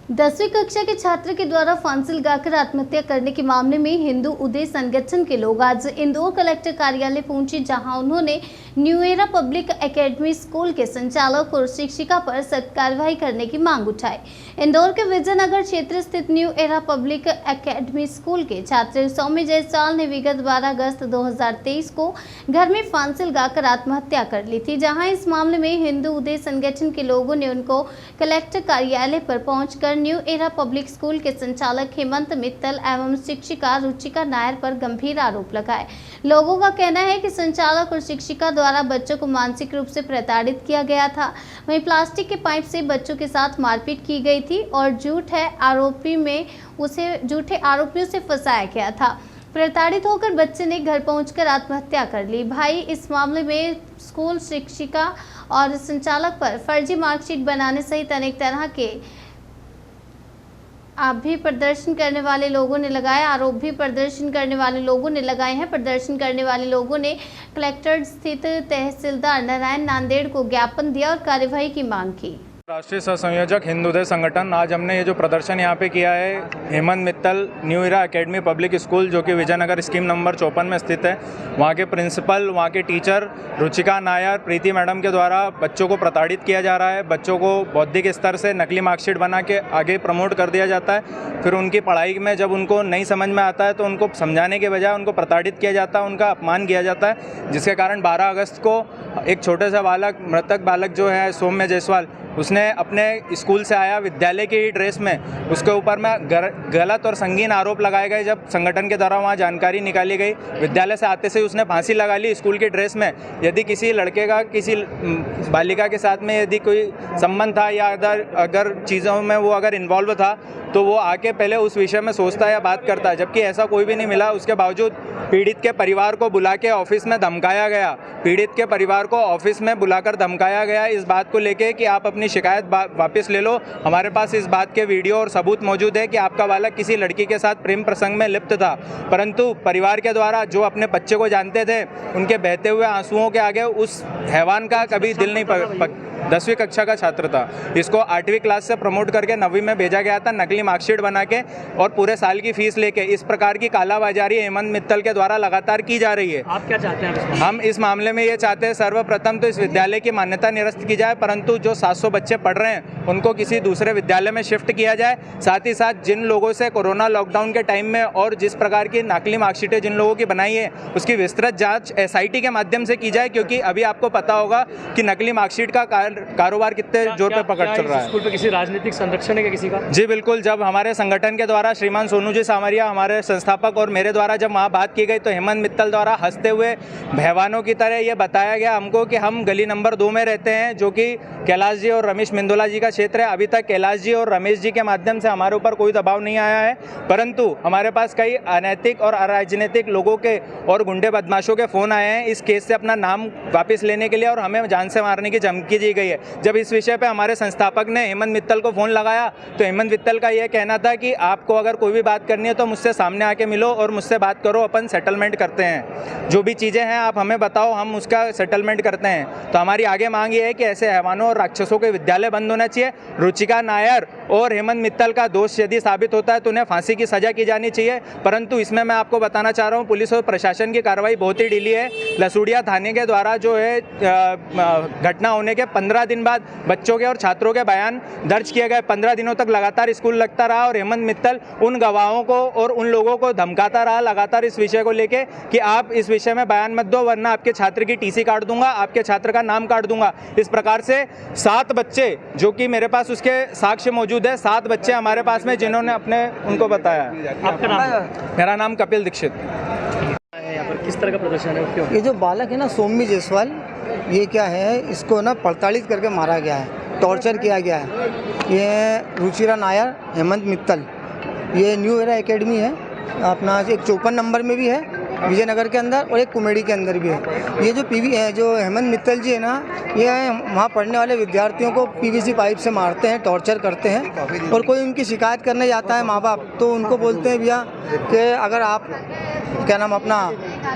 10वीं कक्षा के छात्र के द्वारा फांसी लगाकर आत्महत्या करने के मामले में हिंदू उदय संगठन के लोग आज इंदौर कलेक्टर कार्यालय पहुंचे, जहां उन्होंने new era public academy school के संचालक और शिक्षिका पर सख्त कार्रवाई करने की मांग उठाई। इंदौर के विजयनगर क्षेत्र स्थित new era public academy school के छात्र सौम्य जायसवाल ने विगत 12 अगस्त 2023 को घर में फांसी लगाकर आत्महत्या कर ली थी, जहां इस मामले में हिंदू उदय संगठन के लोगों ने उनको कलेक्टर कार्यालय पर पहुंचकर न्यू एरा पब्लिक स्कूल के संचालक हेमंत मित्तल एवं शिक्षिका रुचिका नायर पर गंभीर आरोप लगाए। लोगों का कहना है कि संचालक और शिक्षिका द्वारा बच्चों को मानसिक रूप से प्रताड़ित किया गया था। वहीं प्लास्टिक के पाइप से बच्चों के साथ मारपीट की गई थी और झूठे आरोपियों से फंसाया गया था। प्रताड़ित होकर बच्चे ने घर पहुंचकर आत्महत्या कर ली। भाई, इस मामले में स्कूल शिक्षिका और संचालक पर फर्जी मार्कशीट बनाने सहित अनेक तरह के आरोप भी प्रदर्शन करने वाले लोगों ने लगाए हैं। प्रदर्शन करने वाले लोगों ने कलेक्टर स्थित तहसीलदार नारायण नांदेड़ को ज्ञापन दिया और कार्यवाही की मांग की। राष्ट्रीय सह संयोजक हिंदू उदय संगठन, आज हमने ये जो प्रदर्शन यहाँ पे किया है, Hemant Mittal new era academy public school जो कि विजयनगर स्कीम नंबर 54 में स्थित है, वहाँ के प्रिंसिपल, वहाँ के टीचर रुचिका नायर, प्रीति मैडम के द्वारा बच्चों को प्रताड़ित किया जा रहा है। बच्चों को बौद्धिक स्तर से नकली मार्कशीट बना के आगे प्रमोट कर दिया जाता है। फिर उनकी पढ़ाई में जब उनको नहीं समझ में आता है तो उनको समझाने के बजाय उनको प्रताड़ित किया जाता है, उनका अपमान किया जाता है, जिसके कारण 12 अगस्त को एक छोटे सा बालक, मृतक बालक जो है सौम्य जायसवाल, उसने अपने स्कूल से आया विद्यालय की ड्रेस में, उसके ऊपर में गलत और संगीन आरोप लगाए गए। जब संगठन के द्वारा वहाँ जानकारी निकाली गई, विद्यालय से आते से उसने फांसी लगा ली स्कूल की ड्रेस में। यदि किसी लड़के का किसी बालिका के साथ में यदि कोई संबंध था या अगर चीज़ों में वो अगर इन्वॉल्व था तो वो आके पहले उस विषय में सोचता या बात करता है, जबकि ऐसा कोई भी नहीं मिला। उसके बावजूद पीड़ित के परिवार को बुला के ऑफिस में धमकाया गया। पीड़ित के परिवार को ऑफिस में बुलाकर धमकाया गया इस बात को लेके कि आप अपनी शिकायत वापस ले लो। हमारे पास इस बात के वीडियो और सबूत मौजूद है कि आपका बालक किसी लड़की के साथ प्रेम प्रसंग में लिप्त था, परंतु परिवार के द्वारा जो अपने बच्चे को जानते थे, उनके बहते हुए आंसुओं के आगे उस हैवान का कभी दिल नहीं 10वीं कक्षा का छात्र था, इसको 8वीं क्लास से प्रमोट करके 9वीं में भेजा गया था, नकली मार्कशीट बना के और पूरे साल की फीस लेके। इस प्रकार की कालाबाजारी हेमंत मित्तल के द्वारा लगातार की जा रही है। आप क्या चाहते हैं? हम इस मामले में ये चाहते हैं, सर्वप्रथम तो इस विद्यालय की मान्यता निरस्त की जाए, परंतु जो 700 बच्चे पढ़ रहे हैं उनको किसी दूसरे विद्यालय में शिफ्ट किया जाए। साथ ही साथ जिन लोगों से कोरोना लॉकडाउन के टाइम में और जिस प्रकार की नकली मार्कशीटें जिन लोगों की बनाई है, उसकी विस्तृत जाँच SIT के माध्यम से की जाए, क्योंकि अभी आपको पता होगा कि नकली मार्कशीट का कारोबार कितने जोर पे पकड़ चल रहा है। स्कूल पे किसी राजनीतिक संरक्षण है क्या किसी का? जी बिल्कुल, जब हमारे संगठन के द्वारा श्रीमान सोनू जी सामरिया, हमारे संस्थापक, और मेरे द्वारा जब वहाँ बात की गई तो हेमंत मित्तल द्वारा हंसते हुए भैवानों की तरह ये बताया गया हमको कि हम गली नंबर 2 में रहते हैं, जो कि कैलाश जी और रमेश मिंदोला जी का क्षेत्र है। अभी तक कैलाश जी और रमेश जी के माध्यम से हमारे ऊपर कोई दबाव नहीं आया है, परंतु हमारे पास कई अनैतिक और अराजनीतिक लोगों के और गुंडे बदमाशों के फ़ोन आए हैं इस केस से अपना नाम वापस लेने के लिए, और हमें जान से मारने की धमकी दी गई है। जब इस विषय पे हमारे संस्थापक ने हेमंत मित्तल को फ़ोन लगाया तो हेमंत मित्तल का यह कहना था कि आपको अगर कोई भी बात करनी है तो मुझसे सामने आके मिलो और मुझसे बात करो, अपन सेटलमेंट करते हैं। जो भी चीज़ें हैं आप हमें बताओ, हम उसका सेटलमेंट करते हैं। तो हमारी आगे मांग ये है कि ऐसे हैवानों और राक्षसों के विद्यालय बंद होना चाहिए। रुचिका नायर और हेमंत मित्तल का दोष यदि साबित होता है तो उन्हें फांसी की सज़ा की जानी चाहिए, परंतु इसमें मैं आपको बताना चाह रहा हूँ, पुलिस और प्रशासन की कार्रवाई बहुत ही ढीली है। लसूड़िया थाने के द्वारा जो है घटना होने के 15 दिन बाद बच्चों के और छात्रों के बयान दर्ज किए गए। 15 दिनों तक लगातार स्कूल लगता रहा और हेमंत मित्तल उन गवाहों को और उन लोगों को धमकाता रहा लगातार इस विषय को लेके कि आप इस विषय में बयान मत दो, वरना आपके छात्र की TC काट दूंगा, आपके छात्र का नाम काट दूंगा। इस प्रकार से 7 बच्चे, जो कि मेरे पास उसके साक्ष्य मौजूद है, 7 बच्चे हमारे पास में जिन्होंने उनको बताया। आपका नाम? मेरा नाम कपिल दीक्षित। यहाँ पर किस तरह का प्रदर्शन है? क्यों? ये जो बालक है ना सौम्य जायसवाल, ये क्या है, इसको ना प्रताड़ित करके मारा गया है, टॉर्चर किया गया है। ये रुचिका नायर, हेमंत मित्तल, ये न्यू एरा एकेडमी है अपना, एक 54 नंबर में भी है विजयनगर के अंदर और एक कुमेड़ी के अंदर भी है। ये जो जो हेमंत मित्तल जी है ना, ये वहाँ पढ़ने वाले विद्यार्थियों को PVC पाइप से मारते हैं, टॉर्चर करते हैं, और कोई उनकी शिकायत करने जाता है माँ बाप तो उनको बोलते हैं भैया कि अगर आप क्या नाम अपना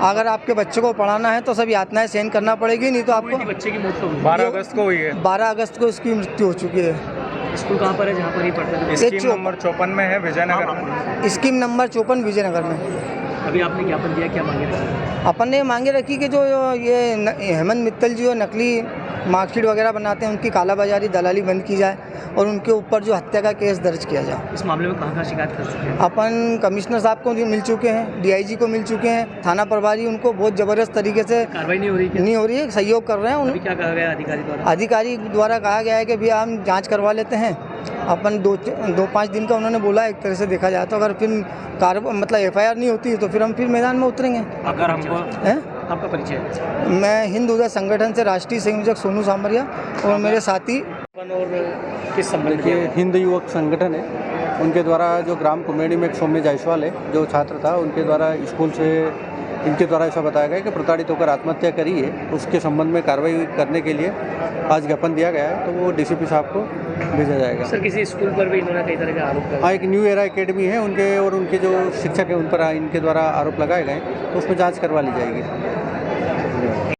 अगर आपके बच्चे को पढ़ाना है तो सब यातनाएं सहन करना पड़ेगी, नहीं तो आपको। बच्चे की मौत 12 अगस्त को हुई है। 12 अगस्त को इसकी मृत्यु हो चुकी है। स्कूल कहाँ पर है जहाँ पर ही पढ़ते थे? स्कीम नंबर 54 में है विजयनगर में। स्कीम नंबर 54 विजयनगर में। अभी आपने ज्ञापन दिया, क्या मांगे रखी? अपन ने मांगे रखी कि जो ये हेमंत मित्तल जी जो नकली मार्कशीट वगैरह बनाते हैं उनकी कालाबाजारी दलाली बंद की जाए और उनके ऊपर जो हत्या का केस दर्ज किया जाए। इस मामले में कहाँ शिकायत कर चुके हैं? अपन कमिश्नर साहब को मिल चुके हैं, डीआईजी को मिल चुके हैं, थाना प्रभारी उनको बहुत ज़बरदस्त तरीके से कार्रवाई नहीं हो रही क्या? नहीं हो रही है, सहयोग कर रहे हैं। अभी क्या कहा गया अधिकारी द्वारा? अधिकारी द्वारा कहा गया है कि भैया हम जांच करवा लेते हैं। अपन 2-5 दिन का उन्होंने बोला एक तरह से देखा जाए तो, अगर फिर मतलब एफआईआर नहीं होती तो फिर हम फिर मैदान में उतरेंगे। अगर हमको हैं? आपका परिचय? मैं हिंद उदय संगठन से राष्ट्रीय संयोजक सोनू सांबरिया और मेरे साथी। और किस संबंध देखिए, हिंद युवक संगठन है, उनके द्वारा जो ग्राम कुमेड़ी में एक सौम्य जायसवाल है जो छात्र था, उनके द्वारा स्कूल से इनके द्वारा ऐसा बताया गया कि प्रताड़ित होकर आत्महत्या करी है। उसके संबंध में कार्रवाई करने के लिए आज ज्ञापन दिया गया है, तो वो डीसीपी साहब को भेजा जाएगा। सर, किसी स्कूल पर भी इन्होंने कई तरह के आरोप लगाए? हाँ, एक न्यू एरा एकेडमी है उनके, और उनके जो शिक्षक हैं उन पर इनके द्वारा आरोप लगाए गए, तो उसमें जाँच करवा ली जाएगी।